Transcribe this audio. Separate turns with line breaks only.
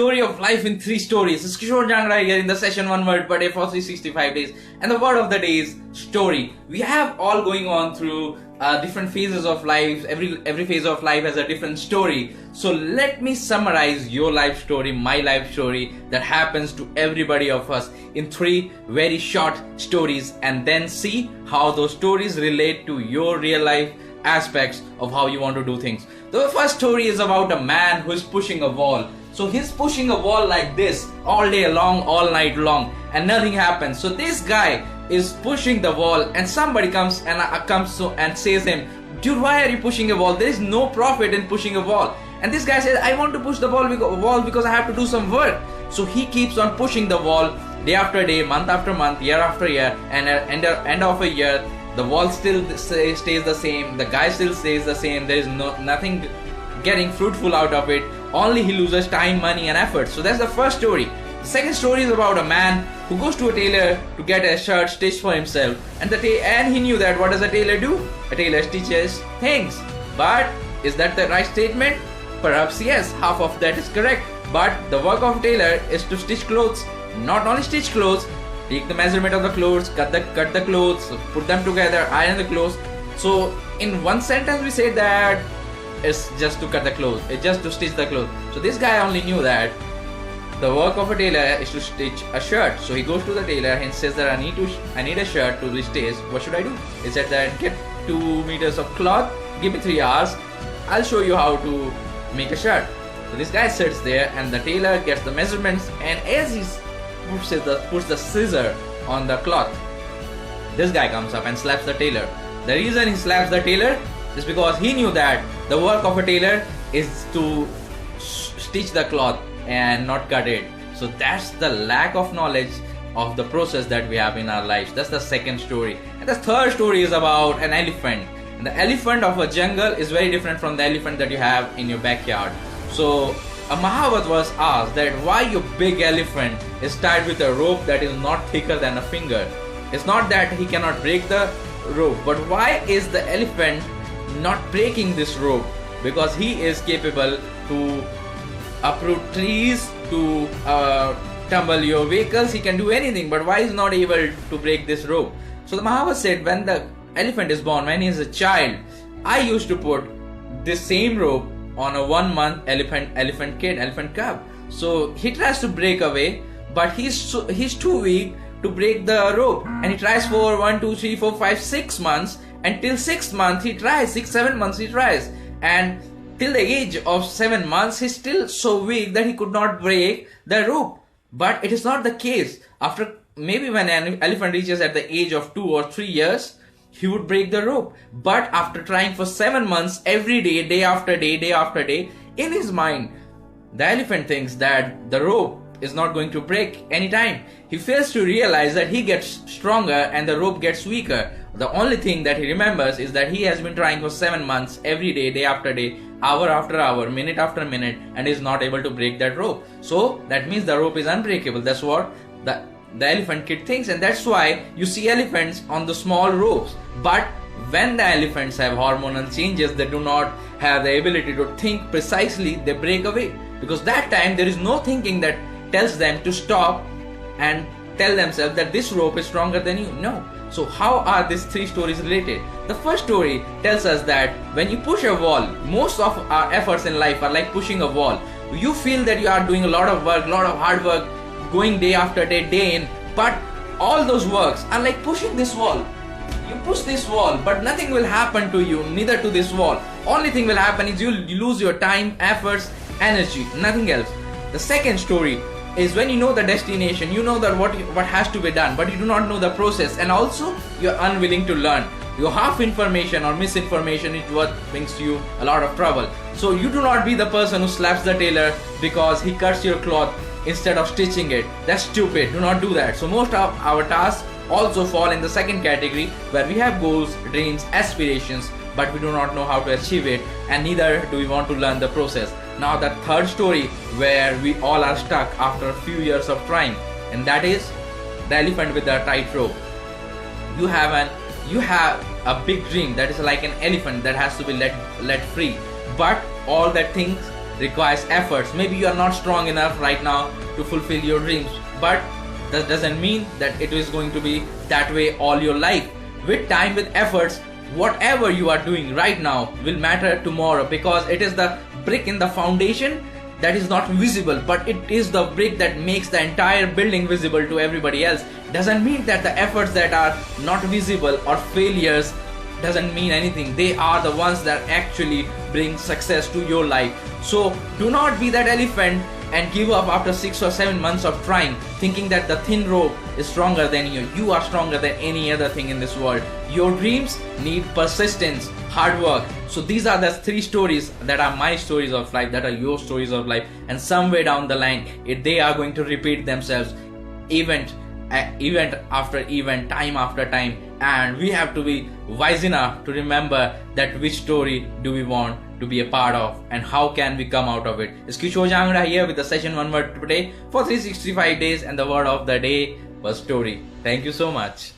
Story of life in 3 stories. It's Kishore Jangra here in the session One Word Per Day for 365 days. And the word of the day is story. We have all going on through different phases of life. Every phase of life has a different story. So let me summarize your life story, my life story that happens to everybody of us in 3 very short stories, and then see how those stories relate to your real life aspects of how you want to do things. The first story is about a man who is pushing a wall. So he's pushing a wall like this all day long, all night long, and nothing happens. So this guy is pushing the wall, and somebody comes and says to him, "Dude, why are you pushing a wall? There is no profit in pushing a wall." And this guy says, "I want to push the wall because I have to do some work." So he keeps on pushing the wall day after day, month after month, year after year, and at end of a year, the wall still stays the same. The guy still stays the same. There is nothing getting fruitful out of it. Only he loses time, money, and effort. So that's the first story. The second story is about a man who goes to a tailor to get a shirt stitched for himself, and he knew that what does a tailor do? A tailor stitches things. But is that the right statement? Perhaps yes, half of that is correct. But the work of a tailor is to stitch clothes. Not only stitch clothes, take the measurement of the clothes, cut the clothes, put them together, iron the clothes. So in one sentence we say that it's just to cut the clothes, it's just to stitch the clothes. So this guy only knew that the work of a tailor is to stitch a shirt. So he goes to the tailor and says that I need a shirt to be stitched. What should I do? He said that get 2 meters of cloth, give me 3 hours, I'll show you how to make a shirt. So this guy sits there and the tailor gets the measurements, and as he puts the scissor on the cloth, this guy comes up and slaps the tailor. The reason he slaps the tailor is because he knew that the work of a tailor is to stitch the cloth and not cut it. So that's the lack of knowledge of the process that we have in our lives. That's the second story. And the third story is about an elephant. And the elephant of a jungle is very different from the elephant that you have in your backyard. So a Mahabharat was asked that why your big elephant is tied with a rope that is not thicker than a finger. It's not that he cannot break the rope, but why is the elephant not breaking this rope? Because he is capable to uproot trees, to tumble your vehicles, he can do anything, but why is not able to break this rope? So the Mahabharat said, when the elephant is born, when he is a child, I used to put this same rope on a 1-month elephant cub. So he tries to break away, but he's too weak to break the rope, and he tries for 1, 2, 3, 4, 5, 6 months, until 6th month he tries, 6, 7 months he tries, and till the age of 7 months he's still so weak that he could not break the rope. But it is not the case. After maybe when an elephant reaches at the age of 2 or 3 years, he would break the rope. But after trying for 7 months, every day, day after day, in his mind, the elephant thinks that the rope is not going to break anytime. He fails to realize that he gets stronger and the rope gets weaker. The only thing that he remembers is that he has been trying for 7 months, every day, day after day, hour after hour, minute after minute, and is not able to break that rope. So that means the rope is unbreakable. That's what the elephant kid thinks, and that's why you see elephants on the small ropes. But when the elephants have hormonal changes, they do not have the ability to think precisely, they break away, because that time there is no thinking that tells them to stop and tell themselves that this rope is stronger than you. No. So how are these 3 stories related? The first story tells us that when you push a wall, most of our efforts in life are like pushing a wall. You feel that you are doing a lot of work, lot of hard work, going day after day, day in, but all those works are like pushing this wall. You push this wall, but nothing will happen to you, neither to this wall. Only thing will happen is you lose your time, efforts, energy, nothing else. The second story is when you know the destination, you know that what has to be done, but you do not know the process, and also you are unwilling to learn. Your half information or misinformation is what brings you a lot of trouble. So you do not be the person who slaps the tailor because he cuts your cloth instead of stitching it. That's stupid. Do not do that. So most of our tasks also fall in the second category, where we have goals, dreams, aspirations, but we do not know how to achieve it, and neither do we want to learn the process. Now the third story, where we all are stuck after a few years of trying, and that is the elephant with the tight rope. You have a big dream that is like an elephant that has to be let free, but all that things requires efforts. Maybe you are not strong enough right now to fulfill your dreams, but that doesn't mean that it is going to be that way all your life. With time, with efforts, whatever you are doing right now will matter tomorrow, because it is the brick in the foundation that is not visible, but it is the brick that makes the entire building visible to everybody else. Doesn't mean that the efforts that are not visible or failures doesn't mean anything. They are the ones that actually bring success to your life. So do not be that elephant and give up after 6 or 7 months of trying, thinking that the thin rope is stronger than you. You are stronger than any other thing in this world. Your dreams need persistence, hard work. So these are the 3 stories that are my stories of life, that are your stories of life, and somewhere down the line they are going to repeat themselves, event after event, time after time, and we have to be wise enough to remember that which story do we want to be a part of and how can we come out of it. It's Kishore Jangra here with the session one word today for 365 days, and the word of the day was story. Thank you so much.